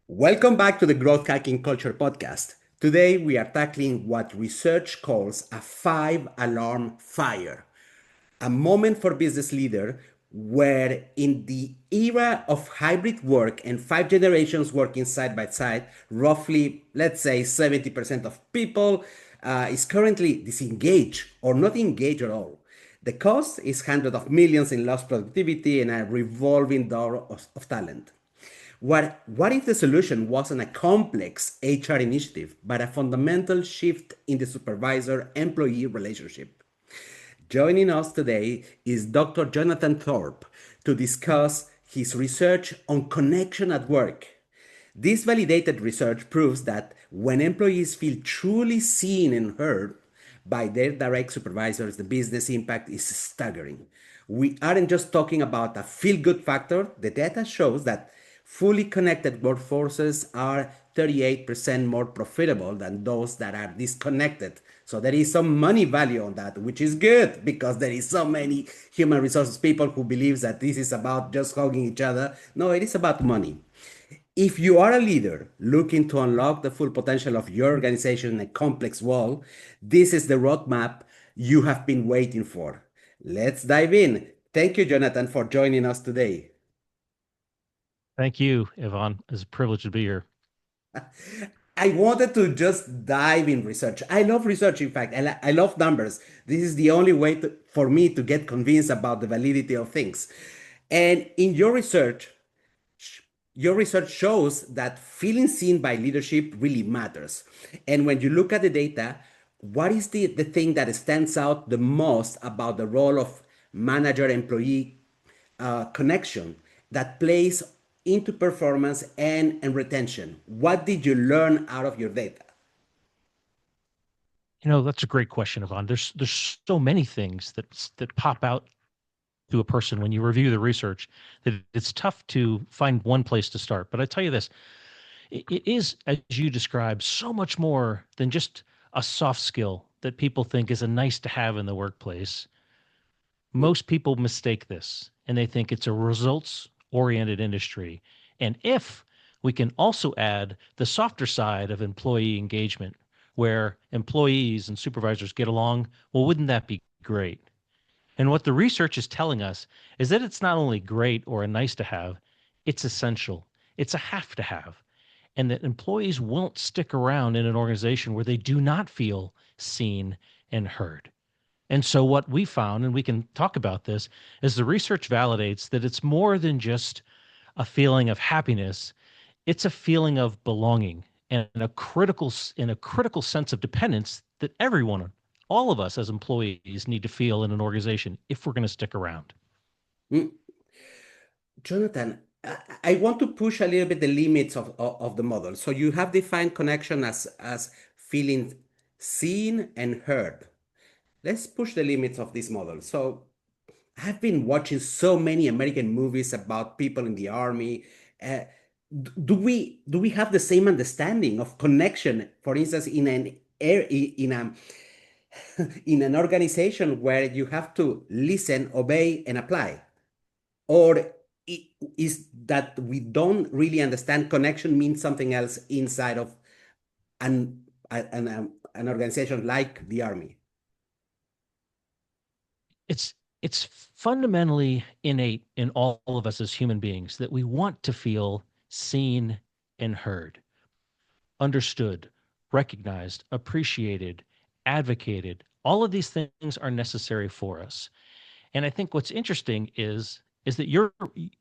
Welcome back to the Growth Hacking Culture podcast. Today we are tackling what research calls a five-alarm fire, a moment for business leader where in the era of hybrid work and five generations working side by side, roughly, let's say 70% of people is currently disengaged or not engaged at all. The cost is hundreds of millions in lost productivity and a revolving door of talent. What if the solution wasn't a complex HR initiative, but a fundamental shift in the supervisor-employee relationship? Joining us today is Dr. Jonathan Thorp to discuss his research on connection at work. This validated research proves that when employees feel truly seen and heard by their direct supervisors, the business impact is staggering. We aren't just talking about a feel good factor, the data shows that fully connected workforces are 38% more profitable than those that are disconnected. So there is some money value on that, which is good because there is so many human resources people who believes that this is about just hugging each other. No, it is about money. If you are a leader looking to unlock the full potential of your organization in a complex world, this is the roadmap you have been waiting for. Let's dive in. Thank you, Jonathan, for joining us today. Thank you, Yvonne. It's a privilege to be here. I wanted to just dive in research. I love research, in fact. I love numbers. This is the only way for me to get convinced about the validity of things. And in your research shows that feeling seen by leadership really matters. And when you look at the data, what is the thing that stands out the most about the role of manager employee connection that plays into performance and retention? What did you learn out of your data? That's a great question, Yvonne. There's so many things that pop out to a person when you review the research that it's tough to find one place to start. But I tell you this, it is, as you described, so much more than just a soft skill that people think is a nice to have in the workplace. Most people mistake this and they think it's a results oriented industry. And if we can also add the softer side of employee engagement, where employees and supervisors get along, well, wouldn't that be great? And what the research is telling us is that it's not only great or a nice to have, it's essential. It's a have to have. And that employees won't stick around in an organization where they do not feel seen and heard. And so, what we found, and we can talk about this, is the research validates that it's more than just a feeling of happiness. It's a feeling of belonging and a critical sense of dependence that everyone, all of us as employees, need to feel in an organization if we're going to stick around. Mm, Jonathan, I want to push a little bit the limits of the model. So you have defined connection as feeling seen and heard. Let's push the limits of this model. So I've been watching so many American movies about people in the army. Uh, do we have the same understanding of connection? For instance, in an organization where you have to listen, obey, and apply, or is that we don't really understand connection means something else inside of an organization like the army? It's fundamentally innate in all of us as human beings that we want to feel seen and heard, understood, recognized, appreciated, advocated. All of these things are necessary for us. And I think what's interesting is that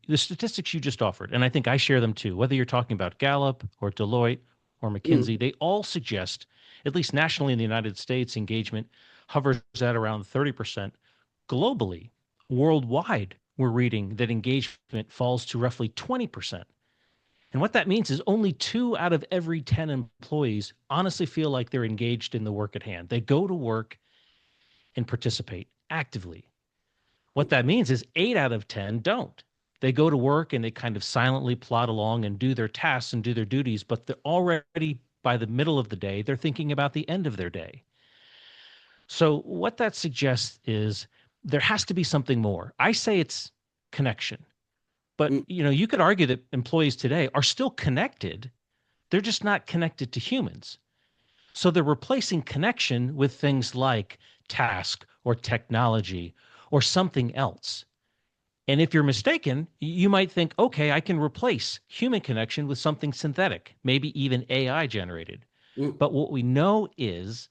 the statistics you just offered, and I think I share them too, whether you're talking about Gallup or Deloitte or McKinsey, Mm. they all suggest, at least nationally in the United States, engagement hovers at around 30%. Globally, worldwide, we're reading that engagement falls to roughly 20%. And what that means is only 2 out of every 10 employees honestly feel like they're engaged in the work at hand. They go to work and participate actively. What that means is 8 out of 10 don't. They go to work and they kind of silently plod along and do their tasks and do their duties, but they're already by the middle of the day, they're thinking about the end of their day. So, what that suggests is there has to be something more. I say it's connection. But mm, you could argue that employees today are still connected. They're just not connected to humans. So they're replacing connection with things like task or technology or something else. And if you're mistaken, you might think, okay, I can replace human connection with something synthetic, maybe even AI generated. mm, But what we know is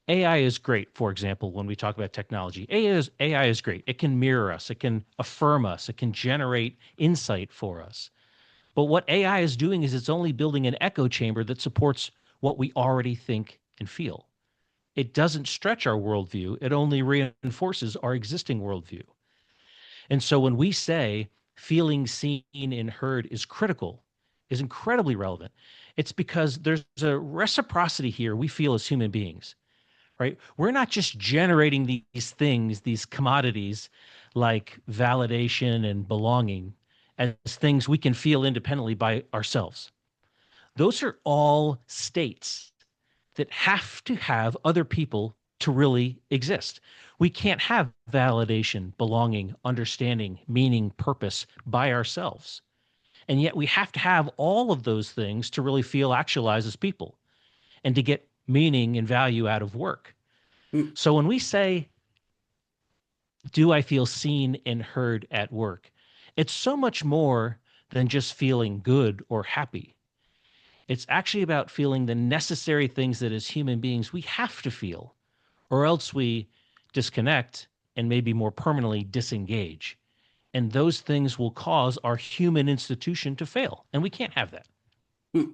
AI is great, for example, when we talk about technology. AI is great. It can mirror us, it can affirm us, it can generate insight for us. But what AI is doing is it's only building an echo chamber that supports what we already think and feel. It doesn't stretch our worldview, it only reinforces our existing worldview. And so when we say feeling seen and heard is critical, is incredibly relevant, it's because there's a reciprocity here we feel as human beings, right? We're not just generating these things, these commodities like validation and belonging as things we can feel independently by ourselves. Those are all states that have to have other people to really exist. We can't have validation, belonging, understanding, meaning, purpose by ourselves. And yet we have to have all of those things to really feel actualized as people and to get meaning and value out of work. mm, So when we say, do I feel seen and heard at work? It's so much more than just feeling good or happy. It's actually about feeling the necessary things that as human beings we have to feel, or else we disconnect and maybe more permanently disengage. And those things will cause our human institution to fail. And we can't have that. mm.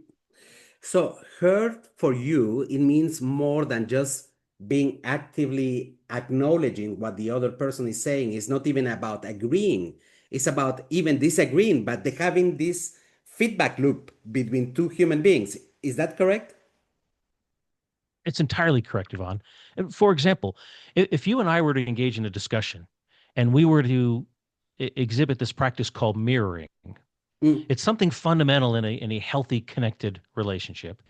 So, heard for you, it means more than just being actively acknowledging what the other person is saying. It's not even about agreeing, it's about even disagreeing, but having this feedback loop between two human beings. Is that correct? It's entirely correct, Yvonne. For example, if you and I were to engage in a discussion and we were to exhibit this practice called mirroring, Mm, it's something fundamental in a healthy, connected relationship,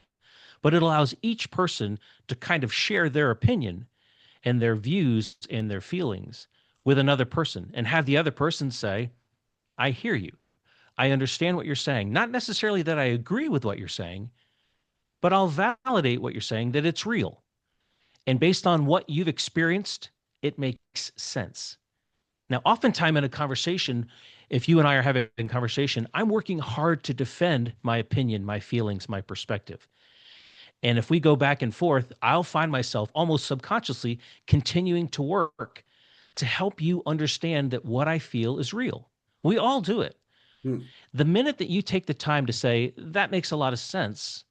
but it allows each person to kind of share their opinion and their views and their feelings with another person and have the other person say, I hear you. I understand what you're saying. Not necessarily that I agree with what you're saying, but I'll validate what you're saying, that it's real. And based on what you've experienced, it makes sense. Now, oftentimes in a conversation, if you and I are having a conversation, I'm working hard to defend my opinion, my feelings, my perspective. And if we go back and forth, I'll find myself almost subconsciously continuing to work to help you understand that what I feel is real. We all do it. mm, The minute that you take the time to say, that makes a lot of sense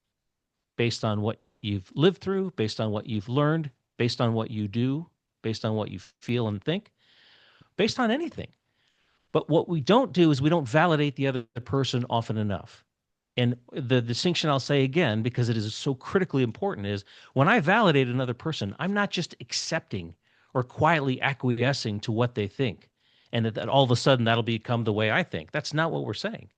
based on what you've lived through, based on what you've learned, based on what you do, based on what you feel and think, based on anything. But what we don't do is we don't validate the other person often enough. And the distinction I'll say again, because it is so critically important, is when I validate another person, I'm not just accepting or quietly acquiescing to what they think and that all of a sudden that'll become the way I think. That's not what we're saying.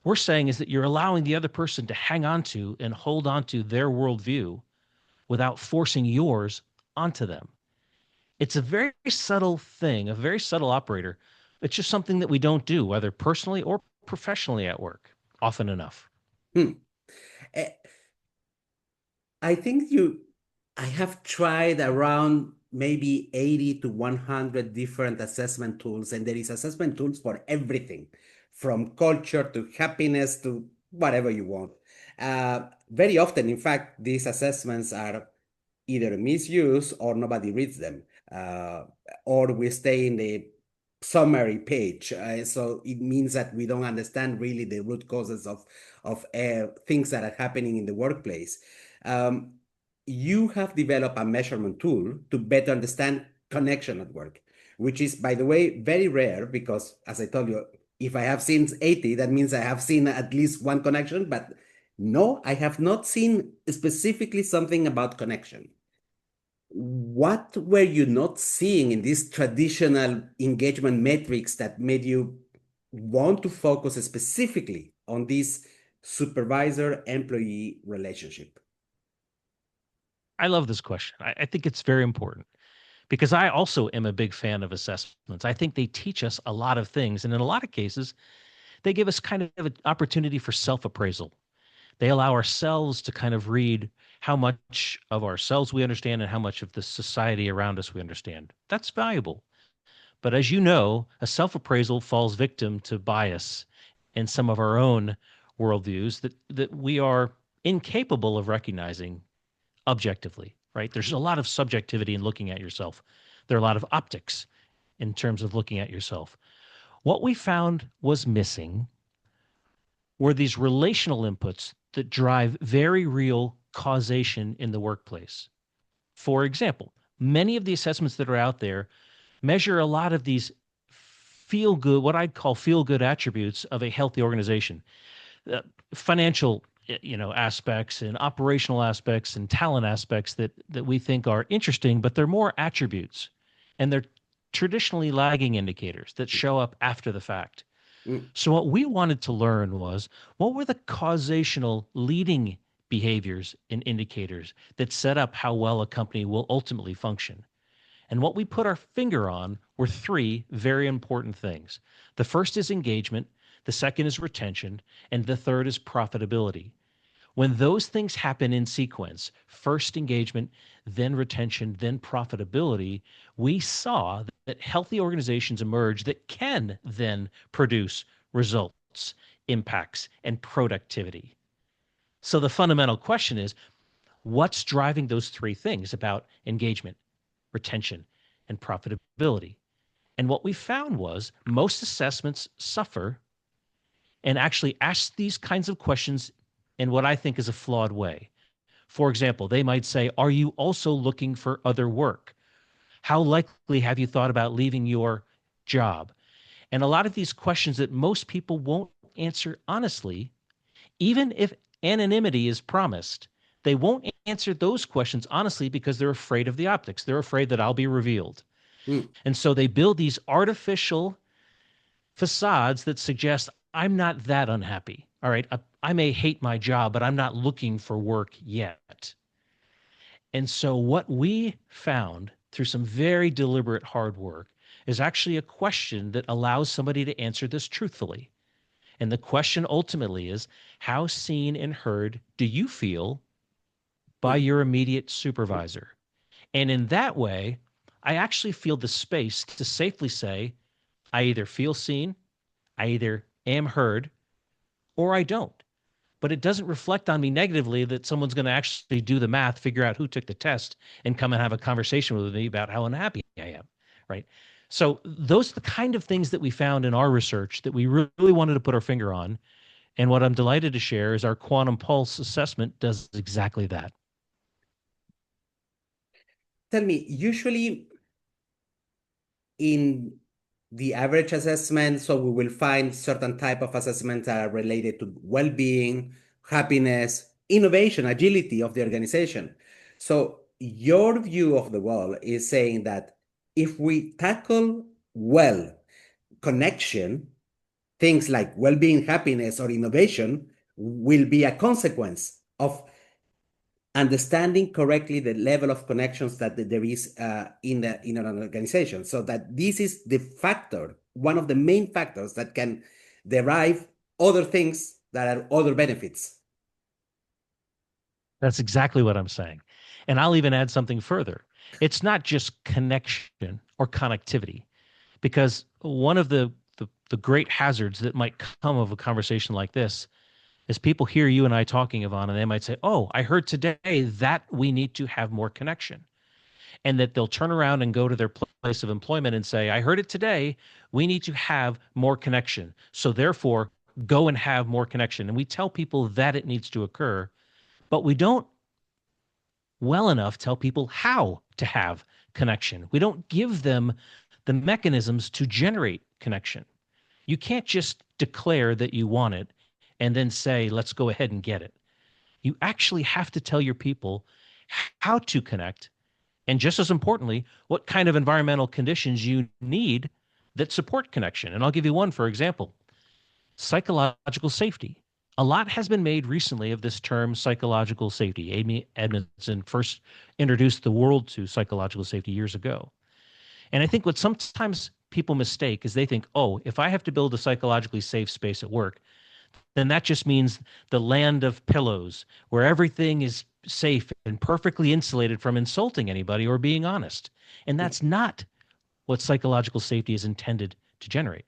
We're saying is that you're allowing the other person to hang on to and hold on to their worldview without forcing yours onto them. It's a very subtle thing, a very subtle operator. It's just something that we don't do, whether personally or professionally at work, often enough. mm. Eh, I think I have tried around maybe 80 to 100 different assessment tools, and there is assessment tools for everything, from culture to happiness to whatever you want. Very often, in fact, these assessments are either misused or nobody reads them, uh, or we stay in the summary page. So it means that we don't understand really the root causes of things that are happening in the workplace. Um, you have developed a measurement tool to better understand connection at work, which is, by the way, very rare because, as I told you, if I have seen 80, that means I have seen at least one connection, but no, I have not seen specifically something about connection. What were you not seeing in these traditional engagement metrics that made you want to focus specifically on this supervisor-employee relationship? I love this question. I think it's very important because I also am a big fan of assessments. I think they teach us a lot of things. And in a lot of cases, they give us kind of an opportunity for self-appraisal. They allow ourselves to kind of read how much of ourselves we understand and how much of the society around us we understand. That's valuable. But as you know, a self-appraisal falls victim to bias and some of our own worldviews that we are incapable of recognizing objectively, right? There's a lot of subjectivity in looking at yourself. There are a lot of optics in terms of looking at yourself. What we found was missing were these relational inputs that drive very real causation in the workplace. For example, many of the assessments that are out there measure a lot of these feel good, what I'd call feel good attributes of a healthy organization. Financial aspects and operational aspects and talent aspects that we think are interesting, but they're more attributes, and they're traditionally lagging indicators that show up after the fact. Mm. So what we wanted to learn was, what were the causational leading behaviors and indicators that set up how well a company will ultimately function. And what we put our finger on were three very important things. The first is engagement, the second is retention, and the third is profitability. When those things happen in sequence, first engagement, then retention, then profitability, we saw that healthy organizations emerge that can then produce results, impacts, and productivity. So the fundamental question is, what's driving those three things about engagement, retention, and profitability? And what we found was most assessments suffer and actually ask these kinds of questions in what I think is a flawed way. For example, they might say, are you also looking for other work? How likely have you thought about leaving your job? And a lot of these questions that most people won't answer honestly, even if anonymity is promised, they won't answer those questions honestly because they're afraid of the optics. They're afraid that I'll be revealed. Mm. And so they build these artificial facades that suggest I'm not that unhappy. All right. I may hate my job, but I'm not looking for work yet. And so what we found through some very deliberate hard work is actually a question that allows somebody to answer this truthfully. And the question ultimately is, how seen and heard do you feel by your immediate supervisor? And in that way, I actually feel the space to safely say, I either feel seen, I either am heard, or I don't. But it doesn't reflect on me negatively that someone's going to actually do the math, figure out who took the test, and come and have a conversation with me about how unhappy I am, right? So those are the kind of things that we found in our research that we really wanted to put our finger on. And what I'm delighted to share is our quantum pulse assessment does exactly that. Tell me, usually in the average assessment, so we will find certain type of assessments that are related to well-being, happiness, innovation, agility of the organization. So your view of the world is saying that if we tackle well connection, things like well-being, happiness, or innovation will be a consequence of understanding correctly the level of connections that there is in an organization, so that this is the factor, one of the main factors that can derive other things that are other benefits. That's exactly what I'm saying. And I'll even add something further. It's not just connection or connectivity, because one of the great hazards that might come of a conversation like this is people hear you and I talking, Yvonne, and they might say, oh, I heard today that we need to have more connection. And that they'll turn around and go to their place of employment and say, I heard it today, we need to have more connection. So therefore, go and have more connection. And we tell people that it needs to occur, but we don't well enough tell people how to have connection. We don't give them the mechanisms to generate connection. You can't just declare that you want it and then say, let's go ahead and get it. You actually have to tell your people how to connect. And just as importantly, what kind of environmental conditions you need that support connection. And I'll give you one, for example, psychological safety. A lot has been made recently of this term psychological safety. Amy Edmondson first introduced the world to psychological safety years ago. And I think what sometimes people mistake is they think, oh, if I have to build a psychologically safe space at work, then that just means the land of pillows where everything is safe and perfectly insulated from insulting anybody or being honest. And that's not what psychological safety is intended to generate.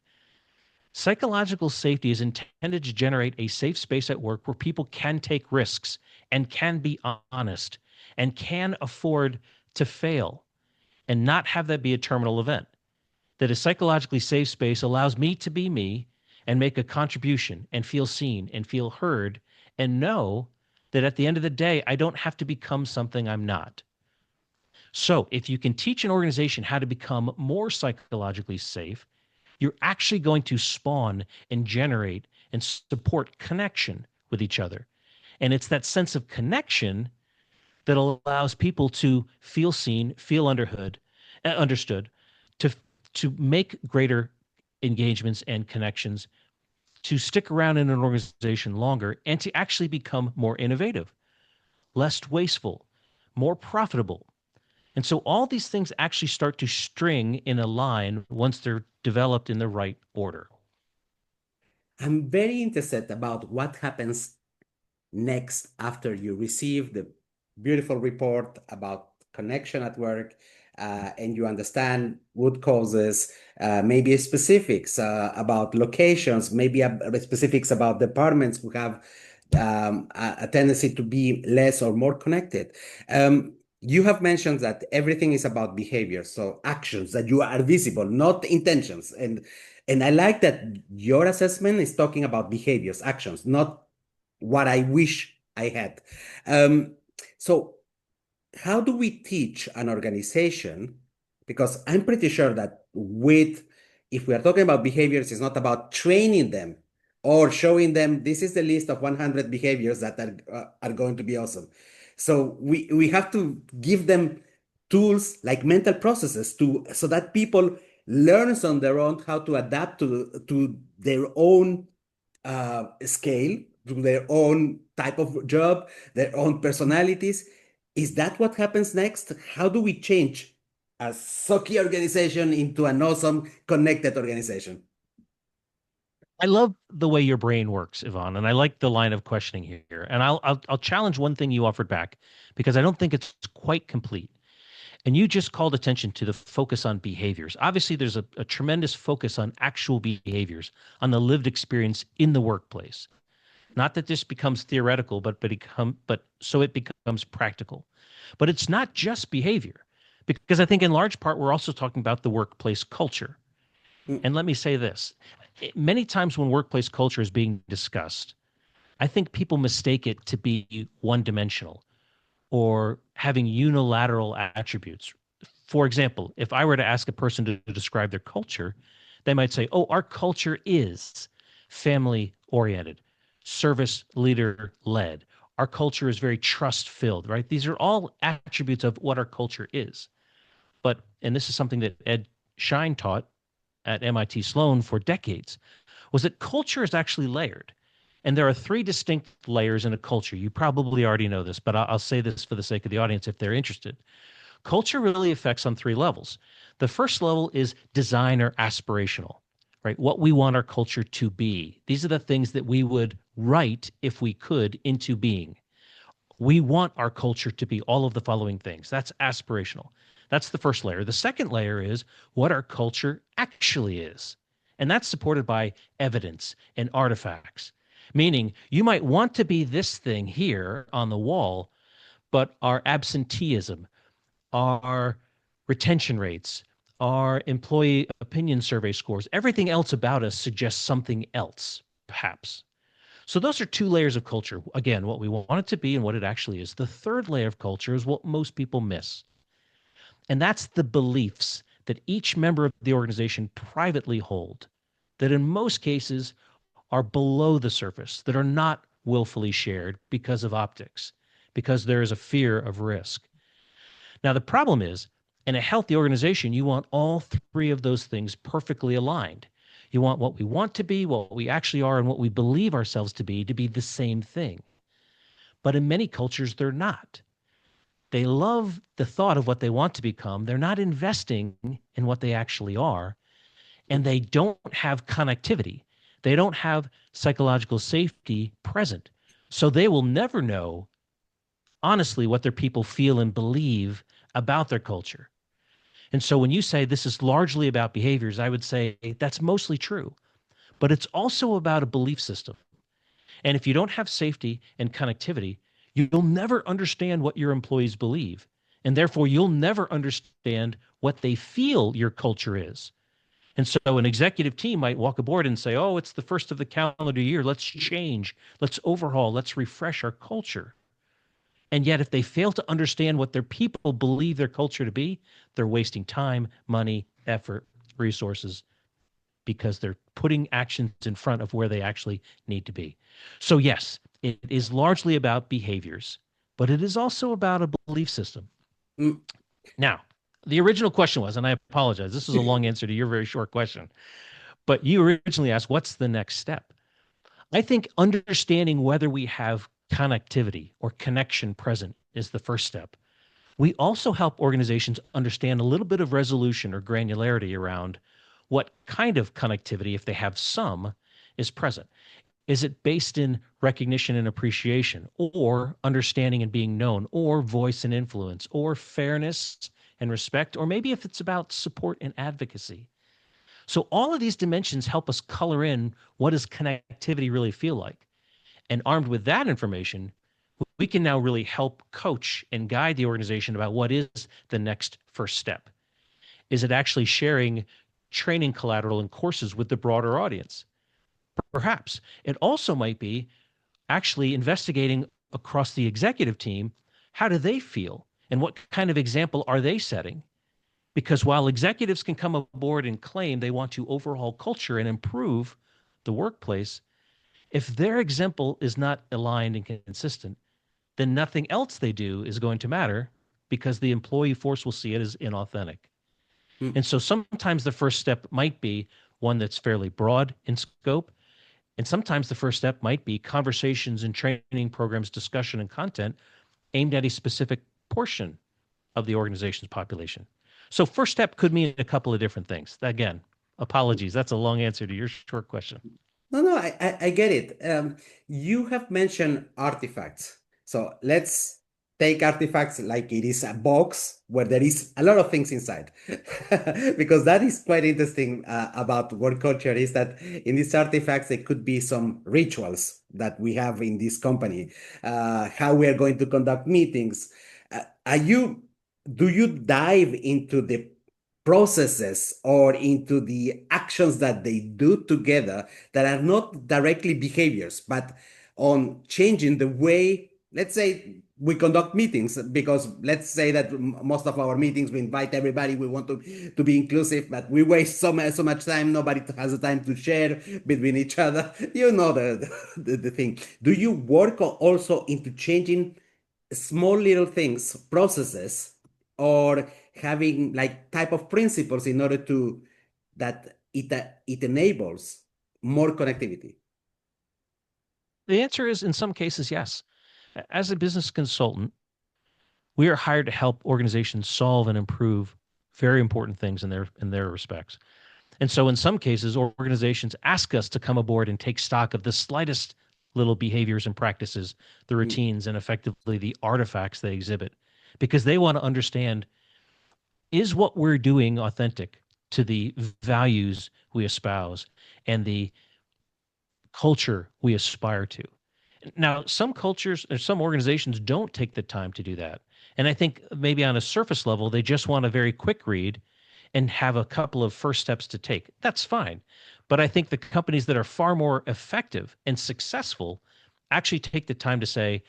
Psychological safety is intended to generate a safe space at work where people can take risks and can be honest and can afford to fail and not have that be a terminal event. That a psychologically safe space allows me to be me and make a contribution and feel seen and feel heard and know that at the end of the day, I don't have to become something I'm not. So if you can teach an organization how to become more psychologically safe, you're actually going to spawn and generate and support connection with each other. And it's that sense of connection that allows people to feel seen, feel understood, to make greater engagements and connections, to stick around in an organization longer, and to actually become more innovative, less wasteful, more profitable. And so all these things actually start to string in a line once they're developed in the right order. I'm very interested about what happens next after you receive the beautiful report about connection at work, and you understand root causes, maybe specifics about locations, maybe specifics about departments who have a tendency to be less or more connected. You have mentioned that everything is about behavior, so actions that you are visible, not intentions. And I like that your assessment is talking about behaviors, actions, not what I wish I had. Um, so how do we teach an organization? Because I'm pretty sure that if we are talking about behaviors, it's not about training them or showing them this is the list of 100 behaviors that are going to be awesome. So we have to give them tools like mental processes so that people learns on their own how to adapt to their own scale, to their own type of job, their own personalities. Is that what happens next? How do we change a sucky organization into an awesome connected organization? I love the way your brain works, Yvonne, and I like the line of questioning here. And I'll challenge one thing you offered back because I don't think it's quite complete. And you just called attention to the focus on behaviors. Obviously, there's a tremendous focus on actual behaviors, on the lived experience in the workplace. Not that this becomes theoretical, but so it becomes practical. But it's not just behavior, because I think in large part we're also talking about the workplace culture. Mm. And let me say this: many times when workplace culture is being discussed, I think people mistake it to be one-dimensional or having unilateral attributes. For example, if I were to ask a person to describe their culture, they might say, "Oh, our culture is family oriented, service leader led. Our culture is very trust filled," right? These are all attributes of what our culture is. But, and this is something that Ed Schein taught at MIT Sloan for decades, was that culture is actually layered. And there are three distinct layers in a culture. You probably already know this, but I'll say this for the sake of the audience if they're interested. Culture really affects on three levels. The first level is design or aspirational, right? What we want our culture to be. These are the things that we would write, if we could, into being. We want our culture to be all of the following things. That's aspirational. That's the first layer. The second layer is what our culture actually is. And that's supported by evidence and artifacts. Meaning, you might want to be this thing here on the wall, but our absenteeism, our retention rates, our employee opinion survey scores, everything else about us suggests something else, perhaps. So those are two layers of culture. Again, what we want it to be and what it actually is. The third layer of culture is what most people miss. And that's the beliefs that each member of the organization privately hold, that in most cases are below the surface, that are not willfully shared because of optics, because there is a fear of risk. Now, the problem is, in a healthy organization, you want all three of those things perfectly aligned. You want what we want to be, what we actually are, and what we believe ourselves to be the same thing. But in many cultures, they're not. They love the thought of what they want to become. They're not investing in what they actually are, and they don't have connectivity. They don't have psychological safety present. So they will never know honestly what their people feel and believe about their culture. And so when you say this is largely about behaviors, I would say that's mostly true, but it's also about a belief system. And if you don't have safety and connectivity, you'll never understand what your employees believe. And therefore, you'll never understand what they feel your culture is. And so an executive team might walk aboard and say, oh, it's the first of the calendar year. Let's change, let's overhaul, let's refresh our culture. And yet, if they fail to understand what their people believe their culture to be, they're wasting time, money, effort, resources, because they're putting actions in front of where they actually need to be. So, yes, it is largely about behaviors, but it is also about a belief system. Mm. Now, the original question was, and I apologize, this is a long answer to your very short question, but you originally asked, what's the next step? I think understanding whether we have connectivity or connection present is the first step. We also help organizations understand a little bit of resolution or granularity around what kind of connectivity, if they have some, is present. Is it based in recognition and appreciation, or understanding and being known, or voice and influence, or fairness and respect, or maybe if it's about support and advocacy? So all of these dimensions help us color in what does connectivity really feel like. And armed with that information, we can now really help coach and guide the organization about what is the next first step. Is it actually sharing training collateral and courses with the broader audience? Perhaps. It also might be actually investigating across the executive team, how do they feel? And what kind of example are they setting? Because while executives can come aboard and claim they want to overhaul culture and improve the workplace, if their example is not aligned and consistent, then nothing else they do is going to matter because the employee force will see it as inauthentic. Mm. And so sometimes the first step might be one that's fairly broad in scope. And sometimes the first step might be conversations and training programs, discussion, and content aimed at a specific portion of the organization's population. So first step could mean a couple of different things. Again, apologies. That's a long answer to your short question. No, no, I get it. You have mentioned artifacts. So let's take artifacts like it is a box where there is a lot of things inside. Because that is quite interesting about work culture is that in these artifacts, there could be some rituals that we have in this company, how we are going to conduct meetings. Do you dive into the processes or into the actions that they do together that are not directly behaviors, but on changing the way, let's say, we conduct meetings? Because let's say that most of our meetings, we invite everybody, we want to be inclusive, but we waste so much time, nobody has the time to share between each other. You know the thing. Do you work also into changing small little things, processes, or having like type of principles in order to that it enables more connectivity? The answer is in some cases, yes. As a business consultant, we are hired to help organizations solve and improve very important things in their respects. And so in some cases, organizations ask us to come aboard and take stock of the slightest little behaviors and practices, the Mm, routines, and effectively the artifacts they exhibit, because they want to understand, is what we're doing authentic to the values we espouse and the culture we aspire to? Now, some cultures or some organizations don't take the time to do that. And I think maybe on a surface level, they just want a very quick read and have a couple of first steps to take. That's fine. But I think the companies that are far more effective and successful actually take the time to say,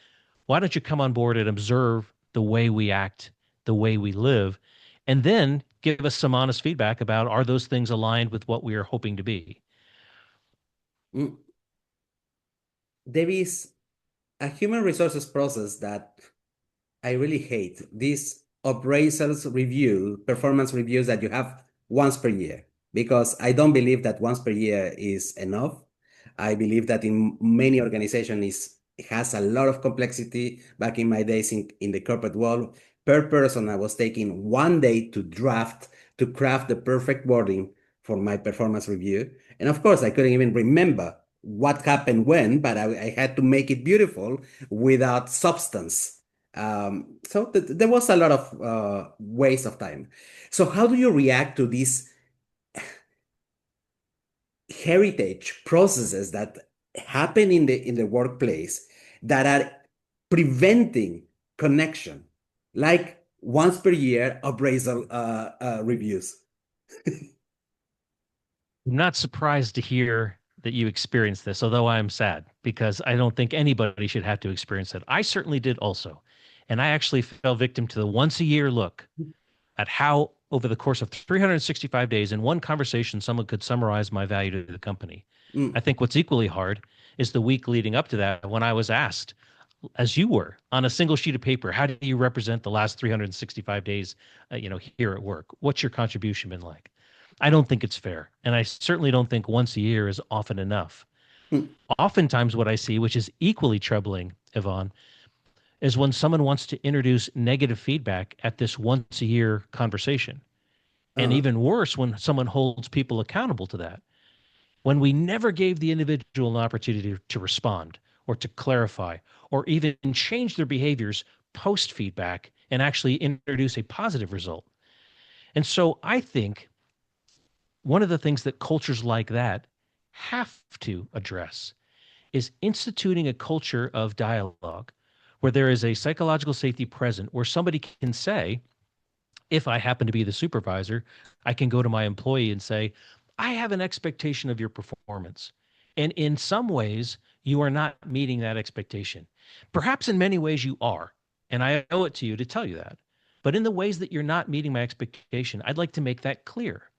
why don't you come on board and observe the way we act, the way we live, and then give us some honest feedback about are those things aligned with what we are hoping to be? mm. There is a human resources process that I really hate. These appraisals review, performance reviews that you have once per year, because I don't believe that once per year is enough. I believe that in many organizations it has a lot of complexity. Back in my days in the corporate world, per person, I was taking 1 day to craft the perfect wording for my performance review. And of course, I couldn't even remember what happened when, but I had to make it beautiful without substance. So there was a lot of waste of time. So how do you react to these heritage processes that happen in the workplace that are preventing connection, like once per year appraisal reviews? I'm not surprised to hear that you experienced this, although I'm sad because I don't think anybody should have to experience it. I certainly did also. And I actually fell victim to the once a year look at how, over the course of 365 days, in one conversation, someone could summarize my value to the company. I Mm, think what's equally hard is the week leading up to that when I was asked, as you were, on a single sheet of paper, how do you represent the last 365 days, here at work? What's your contribution been like? I don't think it's fair. And I certainly don't think once a year is often enough. mm, Oftentimes, what I see, which is equally troubling, Yvonne, is when someone wants to introduce negative feedback at this once a year conversation. And uh, even worse, when someone holds people accountable to that, when we never gave the individual an opportunity to respond or to clarify or even change their behaviors post feedback and actually introduce a positive result. And so I think one of the things that cultures like that have to address is instituting a culture of dialogue where there is a psychological safety present, where somebody can say, if I happen to be the supervisor, I can go to my employee and say, I have an expectation of your performance. And in some ways, you are not meeting that expectation. Perhaps in many ways you are. And I owe it to you to tell you that. But in the ways that you're not meeting my expectation, I'd like to make that clear.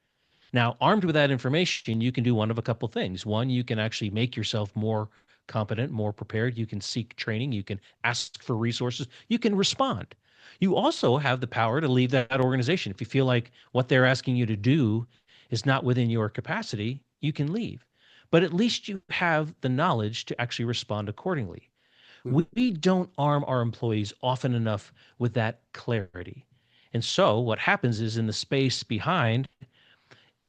Now, armed with that information, you can do one of a couple things. One, you can actually make yourself more competent, more prepared. You can seek training. You can ask for resources. You can respond. You also have the power to leave that organization. If you feel like what they're asking you to do is not within your capacity, you can leave. But at least you have the knowledge to actually respond accordingly. mm. We don't arm our employees often enough with that clarity. And so what happens is in the space behind,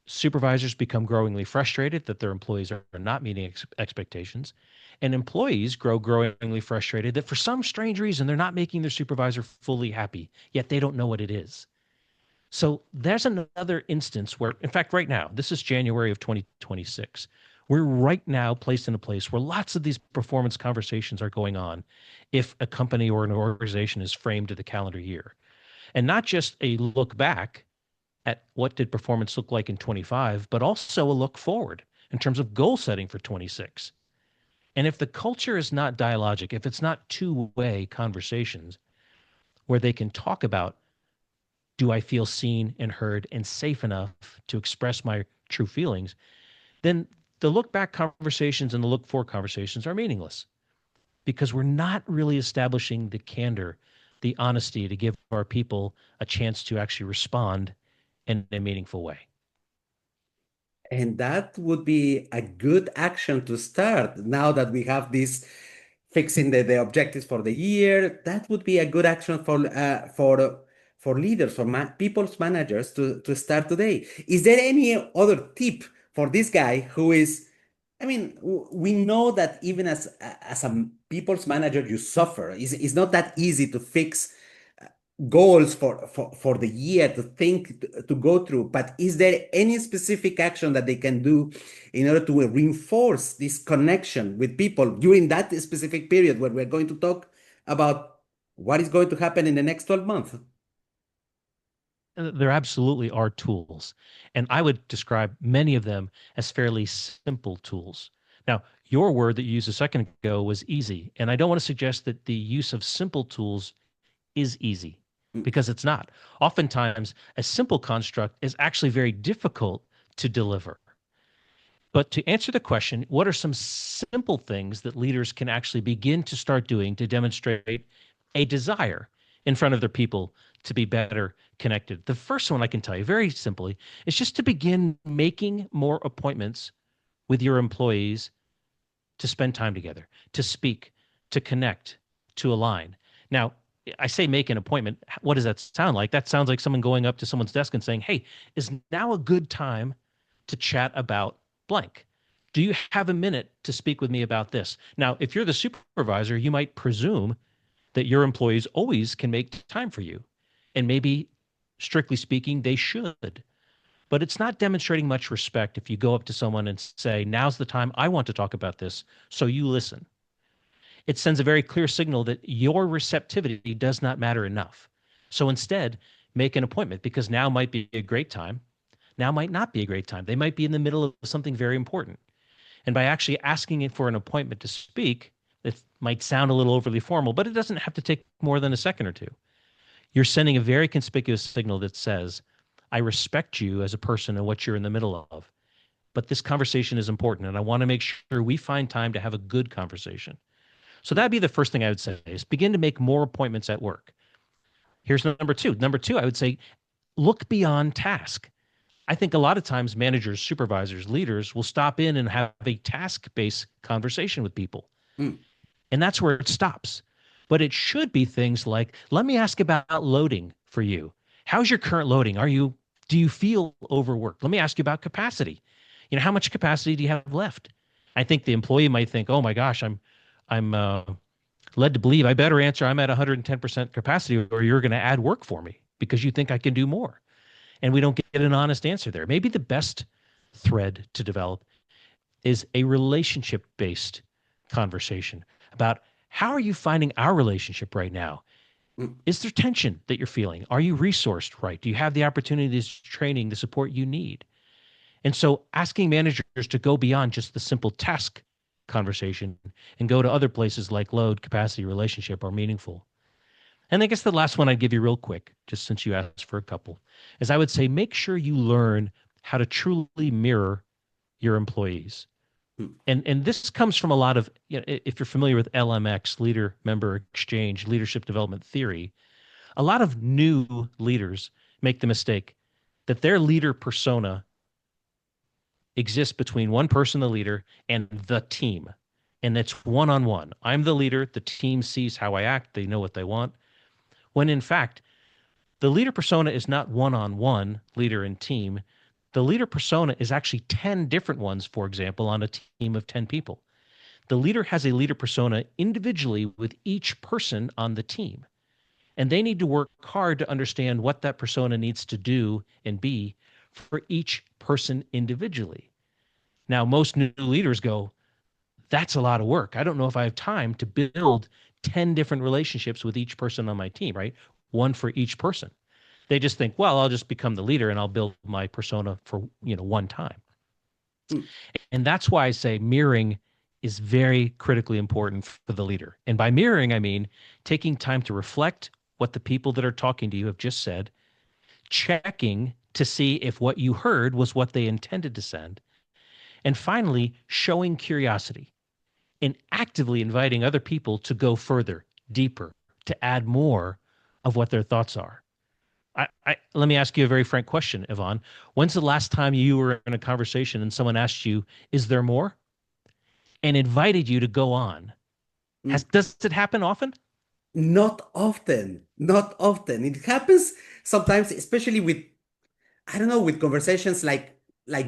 supervisors become growingly frustrated that their employees are not meeting expectations, and employees grow growingly frustrated that for some strange reason they're not making their supervisor fully happy, yet they don't know what it is. So there's another instance where, in fact, right now, this is January of 2026. We're right now placed in a place where lots of these performance conversations are going on if a company or an organization is framed to the calendar year. And not just a look back at what did performance look like in 25, but also a look forward in terms of goal setting for 26. And if the culture is not dialogic, if it's not two-way conversations where they can talk about, do I feel seen and heard and safe enough to express my true feelings, then the look back conversations and the look forward conversations are meaningless because we're not really establishing the candor, the honesty to give our people a chance to actually respond in a meaningful way. And that would be a good action to start now that we have this fixing the objectives for the year. That would be a good action for leaders, for people's managers to start today. Is there any other tip for this guy who is, I mean, we know that even as a people's manager, you suffer. It's not that easy to fix goals for the year to think to go through, but is there any specific action that they can do in order to reinforce this connection with people during that specific period where we're going to talk about what is going to happen in the next 12 months? There absolutely are tools, and I would describe many of them as fairly simple tools. Now, your word that you used a second ago was easy, and I don't want to suggest that the use of simple tools is easy Mm, because it's not. Oftentimes, a simple construct is actually very difficult to deliver. But to answer the question, what are some simple things that leaders can actually begin to start doing to demonstrate a desire in front of their people to be better connected? The first one I can tell you very simply is just to begin making more appointments with your employees to spend time together, to speak, to connect, to align. Now, I say make an appointment. What does that sound like? That sounds like someone going up to someone's desk and saying, "Hey, is now a good time to chat about blank? Do you have a minute to speak with me about this?" Now, if you're the supervisor, you might presume that your employees always can make time for you. And maybe, strictly speaking, they should. But it's not demonstrating much respect if you go up to someone and say, "Now's the time I want to talk about this, so you listen." It sends a very clear signal that your receptivity does not matter enough. So instead, make an appointment, because now might be a great time. Now might not be a great time. They might be in the middle of something very important. And by actually asking it for an appointment to speak, it might sound a little overly formal, but it doesn't have to take more than a second or two. You're sending a very conspicuous signal that says, "I respect you as a person and what you're in the middle of, but this conversation is important, and I want to make sure we find time to have a good conversation." So that'd be the first thing I would say, is begin to make more appointments at work. Here's number two. Number two, I would say, look beyond task. I think a lot of times managers, supervisors, leaders will stop in and have a task-based conversation with people. Mm. And that's where it stops. But it should be things like, let me ask about loading for you. How's your current loading? Do you feel overworked? Let me ask you about capacity. How much capacity do you have left? I think the employee might think, "Oh my gosh, I'm led to believe I better answer I'm at 110% capacity, or you're going to add work for me because you think I can do more." And we don't get an honest answer there. Maybe the best thread to develop is a relationship-based conversation about, how are you finding our relationship right now? Mm. Is there tension that you're feeling? Are you resourced right? Do you have the opportunities, training, the support you need? And so asking managers to go beyond just the simple task conversation and go to other places like load, capacity, relationship are meaningful. And I guess the last one I'd give you real quick, just since you asked for a couple, is I would say make sure you learn how to truly mirror your employees. Mm. And this comes from a lot of, if you're familiar with LMX, leader member exchange, leadership development theory, a lot of new leaders make the mistake that their leader persona exists between one person, the leader, and the team. And it's one-on-one. I'm the leader. The team sees how I act. They know what they want. When in fact, the leader persona is not one-on-one, leader and team. The leader persona is actually 10 different ones, for example, on a team of 10 people. The leader has a leader persona individually with each person on the team. And they need to work hard to understand what that persona needs to do and be for each person individually. Now, most new leaders go, "That's a lot of work. I don't know if I have time to build 10 different relationships with each person on my team," right? One for each person. They just think, "Well, I'll just become the leader and I'll build my persona for, one time." Mm. And that's why I say mirroring is very critically important for the leader. And by mirroring, I mean taking time to reflect what the people that are talking to you have just said, checking to see if what you heard was what they intended to send, and finally, showing curiosity and actively inviting other people to go further, deeper, to add more of what their thoughts are. Let me ask you a very frank question, Yvonne. When's the last time you were in a conversation and someone asked you, "Is there more?" and invited you to go on? Mm. Does it happen often? Not often, not often. It happens sometimes, especially with, I don't know, with conversations like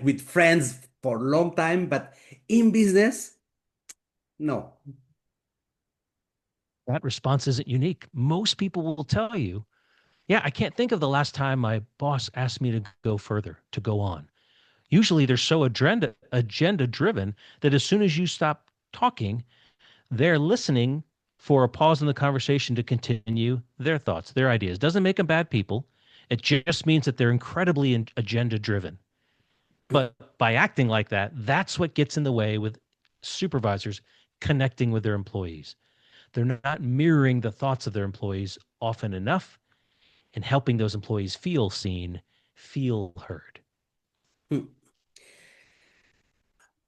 with friends for a long time, but in business, no. That response isn't unique. Most people will tell you, "Yeah, I can't think of the last time my boss asked me to go further, to go on." Usually they're so agenda driven that as soon as you stop talking, they're listening for a pause in the conversation to continue their thoughts, their ideas. Doesn't make them bad people. It just means that they're incredibly agenda driven. But by acting like that, that's what gets in the way with supervisors connecting with their employees. They're not mirroring the thoughts of their employees often enough and helping those employees feel seen, feel heard. Hmm.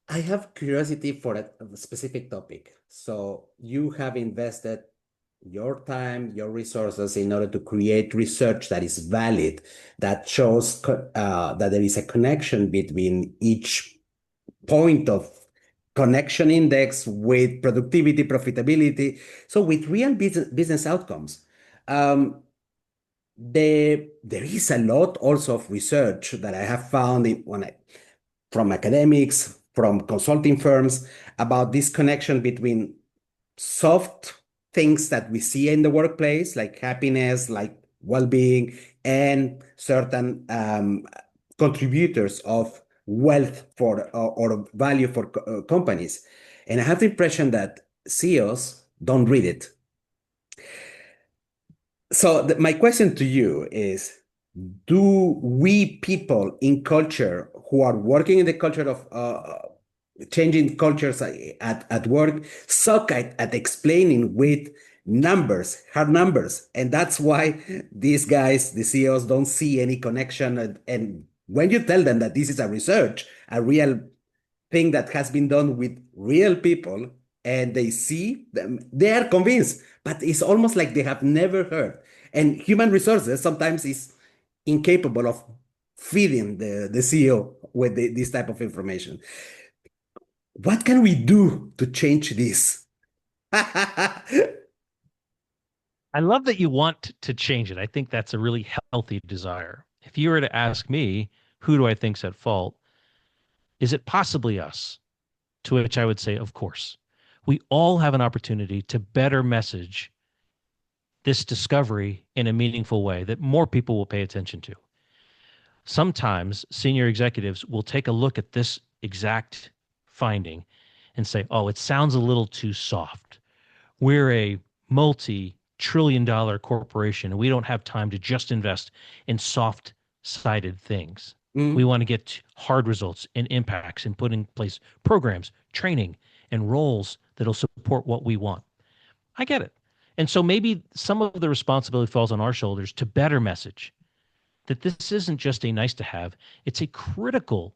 I have curiosity for a specific topic. So you have invested your time, your resources in order to create research that is valid, that shows that there is a connection between each point of connection index with productivity, profitability, so with real business outcomes. Um, there is a lot also of research that I have found from academics, from consulting firms about this connection between soft things that we see in the workplace, like happiness, like well-being, and certain contributors of wealth or value for companies. And I have the impression that CEOs don't read it. So my question to you is, do we people in culture who are working in the culture of changing cultures at work suck at explaining with numbers, hard numbers? And that's why these guys, the CEOs, don't see any connection. And when you tell them that this is a research, a real thing that has been done with real people, and they see them, they are convinced, but it's almost like they have never heard. And human resources sometimes is incapable of feeding the CEO with this type of information. What can we do to change this? I love that you want to change it. I think that's a really healthy desire. If you were to ask me, who do I think's at fault? Is it possibly us? To which I would say, of course. We all have an opportunity to better message this discovery in a meaningful way that more people will pay attention to. Sometimes senior executives will take a look at this exact finding and say, oh, it sounds a little too soft. We're a multi-trillion-dollar corporation and we don't have time to just invest in soft-sided things. We Mm, want to get hard results and impacts and put in place programs, training, and roles that'll support what we want. I get it. And so maybe some of the responsibility falls on our shoulders to better message that this isn't just a nice to have, it's a critical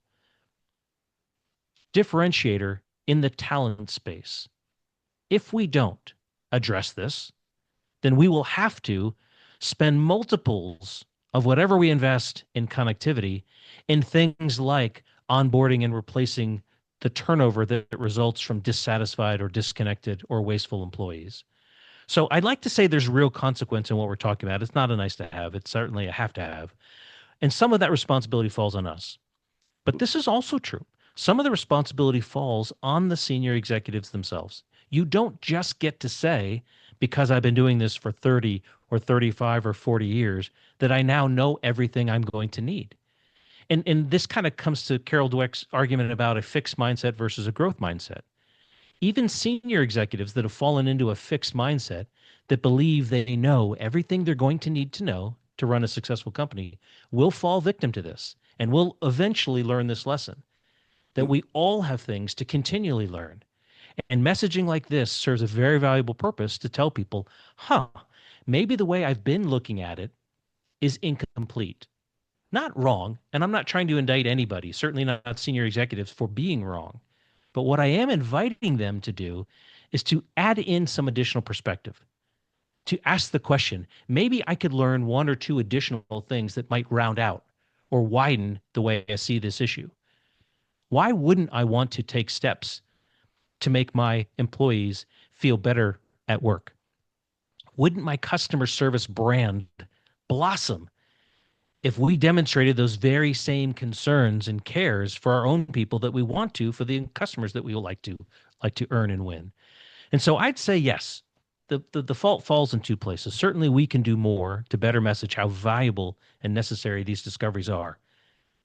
differentiator in the talent space. If we don't address this, then we will have to spend multiples of whatever we invest in connectivity in things like onboarding and replacing the turnover that results from dissatisfied or disconnected or wasteful employees. So I'd like to say there's real consequence in what we're talking about. It's not a nice to have, it's certainly a have to have. And some of that responsibility falls on us. But this is also true. Some of the responsibility falls on the senior executives themselves. You don't just get to say, because I've been doing this for 30 or 35 or 40 years, that I now know everything I'm going to need. And this kind of comes to Carol Dweck's argument about a fixed mindset versus a growth mindset. Even senior executives that have fallen into a fixed mindset that believe they know everything they're going to need to know to run a successful company will fall victim to this and will eventually learn this lesson that mm. we all have things to continually learn. And messaging like this serves a very valuable purpose to tell people, huh, maybe the way I've been looking at it is incomplete. Not wrong. And I'm not trying to indict anybody, certainly not senior executives, for being wrong. But what I am inviting them to do is to add in some additional perspective, to ask the question, maybe I could learn one or two additional things that might round out or widen the way I see this issue. Why wouldn't I want to take steps to make my employees feel better at work? Wouldn't my customer service brand blossom if we demonstrated those very same concerns and cares for our own people that we want to for the customers that we would like to earn and win? And so I'd say yes. The fault falls in two places. Certainly, we can do more to better message how valuable and necessary these discoveries are.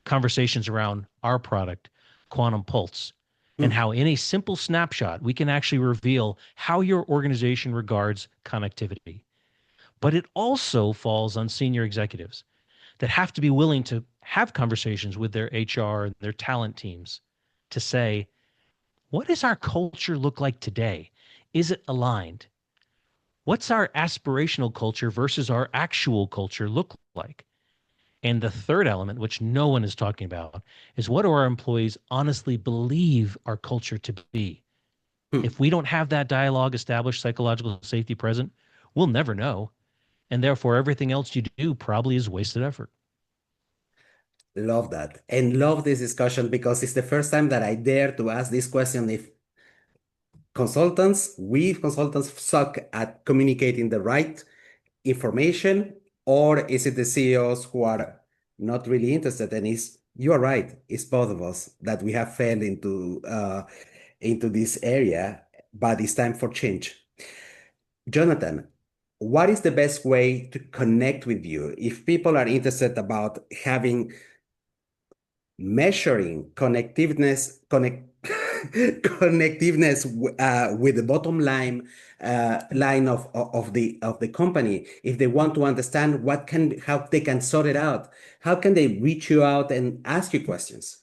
Conversations around our product, Quantum Pulse, and Mm. how in a simple snapshot, we can actually reveal how your organization regards connectivity. But it also falls on senior executives that have to be willing to have conversations with their HR and their talent teams to say, what does our culture look like today? Is it aligned? What's our aspirational culture versus our actual culture look like? And the third element, which no one is talking about, is what do our employees honestly believe our culture to be? Hmm. If we don't have that dialogue established, psychological safety present, we'll never know. And therefore, everything else you do probably is wasted effort. Love that. And love this discussion because it's the first time that I dare to ask this question if we consultants suck at communicating the right information, or is it the CEOs who are not really interested? And it's you are right, it's both of us that we have fell into this area, but it's time for change. Jonathan, what is the best way to connect with you if people are interested about having measuring connectiveness with the bottom line of the company? If they want to understand how they can sort it out, how can they reach you out and ask you questions?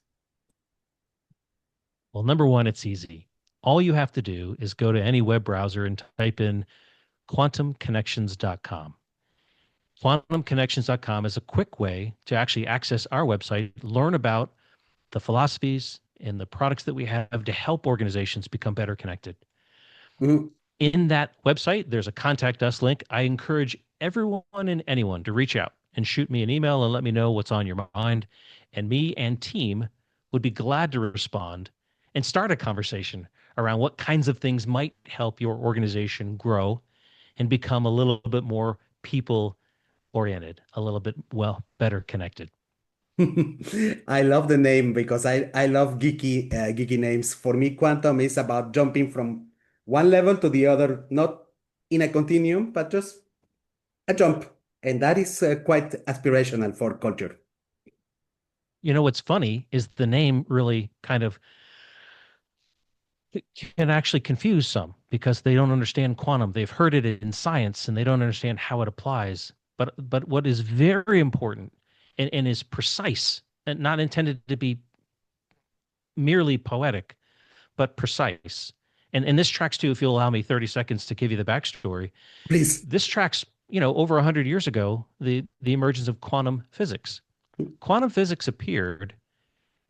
Well, number one, it's easy. All you have to do is go to any web browser and type in quantumconnections.com. Quantumconnections.com is a quick way to actually access our website, learn about the philosophies and the products that we have to help organizations become better connected. Mhm. In that website, there's a contact us link. I encourage everyone and anyone to reach out and shoot me an email and let me know what's on your mind. And me and team would be glad to respond and start a conversation around what kinds of things might help your organization grow and become a little bit more people oriented, a little bit, well, better connected. I love the name because I love geeky names. For me, quantum is about jumping from one level to the other, not in a continuum, but just a jump. And that is quite aspirational for culture. You know, what's funny is the name really kind of can actually confuse some because they don't understand quantum. They've heard it in science and they don't understand how it applies. But what is very important and is precise and not intended to be merely poetic, but precise. And this tracks too, if you'll allow me 30 seconds to give you the backstory. Please. This tracks, over 100 years ago, the emergence of quantum physics. Quantum physics appeared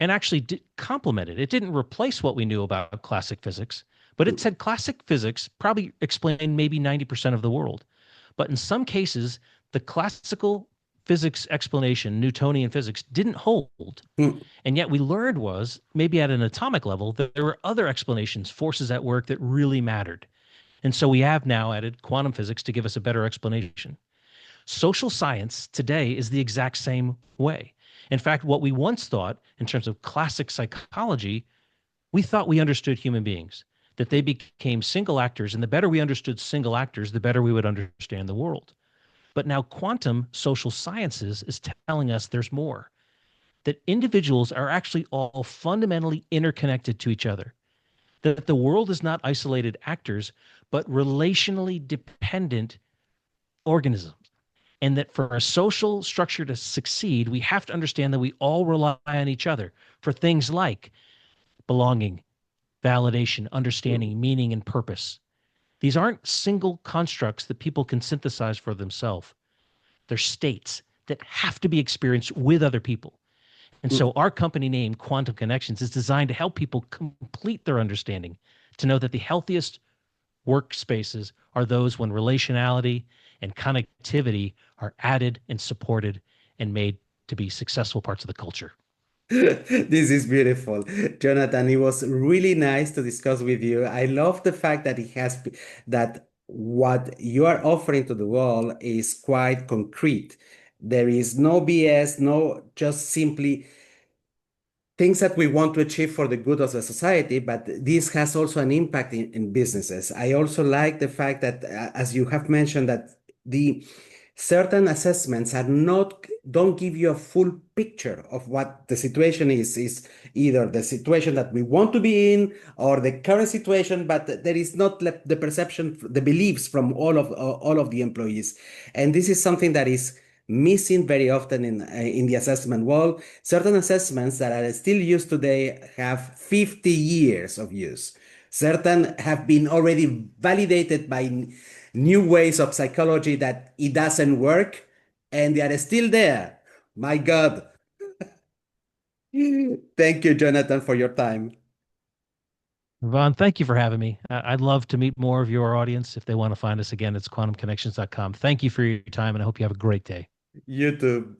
and actually complemented. It didn't replace what we knew about classic physics, but it said classic physics probably explained maybe 90% of the world. But in some cases, the classical physics explanation, Newtonian physics, didn't hold. And yet we learned was maybe at an atomic level that there were other explanations, forces at work that really mattered. And so we have now added quantum physics to give us a better explanation. Social science today is the exact same way. In fact, what we once thought in terms of classic psychology, we thought we understood human beings, that they became single actors. And the better we understood single actors, the better we would understand the world. But now quantum social sciences is telling us there's more, that individuals are actually all fundamentally interconnected to each other, that the world is not isolated actors, but relationally dependent organisms. And that for a social structure to succeed, we have to understand that we all rely on each other for things like belonging, validation, understanding, meaning, and purpose. These aren't single constructs that people can synthesize for themselves. They're states that have to be experienced with other people. And so our company name, Quantum Connections, is designed to help people complete their understanding, to know that the healthiest workspaces are those when relationality and connectivity are added and supported and made to be successful parts of the culture. This is beautiful. Jonathan, it was really nice to discuss with you. I love the fact that that what you are offering to the world is quite concrete. There is no BS, no just simply things that we want to achieve for the good of the society, but this has also an impact in businesses. I also like the fact that, as you have mentioned, that the certain assessments are not don't give you a full picture of what the situation is either the situation that we want to be in or the current situation, but there is not the perception, the beliefs from all of the employees, and this is something that is missing very often in the assessment world. Certain assessments that are still used today have 50 years of use. Certain have been already validated by new ways of psychology that it doesn't work, and they are still there. My God. Thank you, Jonathan, for your time. Vaughn, thank you for having me. I'd love to meet more of your audience. If they want to find us again, it's quantumconnections.com. Thank you for your time, and I hope you have a great day. You too.